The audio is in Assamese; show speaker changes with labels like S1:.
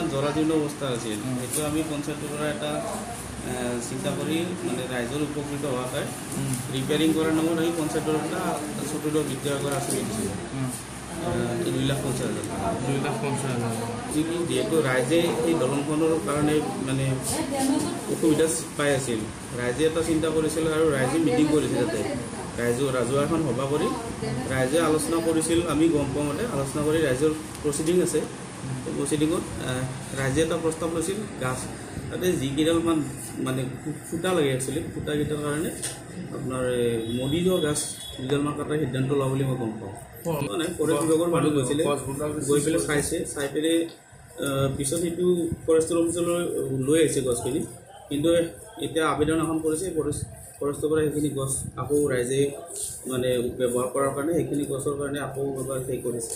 S1: অলপমান জৰাজীৰ্ণ অৱস্থা আছিল সেইটো আমি পঞ্চায়তৰ পৰা এটা চিন্তা কৰি মানে ৰাইজৰ উপকৃত হোৱাকৈ ৰিপেয়াৰিং কৰাৰ নামত আমি পঞ্চায়তৰ পৰা চতুৰ্থ বিদ্যালয়ৰ আঁচনি দিছিলোঁ 2,50,000 যিহেতু ৰাইজে এই দলংখনৰ কাৰণে মানে অসুবিধা পাই আছিল ৰাইজে এটা চিন্তা কৰিছিল আৰু ৰাইজে মিটিং কৰিছিল তাতে ৰাজহুৱা এখন সভা কৰি ৰাইজে আলোচনা কৰিছিল আমি গম পোৱা মতে আলোচনা কৰি ৰাইজৰ প্ৰচিডিং আছে প্ৰচিডিঙত ৰাইজে এটা প্ৰস্তাৱ লৈছিল গাছ তাতে যিকেইডালমান মানে ফুটা লাগে একচুৱেলি ফুটাকেইটাৰ কাৰণে আপোনাৰ মদি যোৱা গাছ দুডালমান কটাৰ সিদ্ধান্ত লোৱা বুলি মই গম পাওঁ মানে ফৰেষ্ট বিভাগৰ মানুহ গৈছিলে গৈ পেলাই চাই পেলাই পিছত সেইটো ফৰেষ্টৰ অফিচলৈ লৈ আহিছে গছখিনি কিন্তু এতিয়া আবেদন এখন কৰিছে ফৰেষ্টৰ পৰা সেইখিনি গছ আকৌ ৰাইজে মানে ব্যৱহাৰ কৰাৰ কাৰণে সেইখিনি গছৰ কাৰণে আকৌ এবাৰ সেই কৰিছে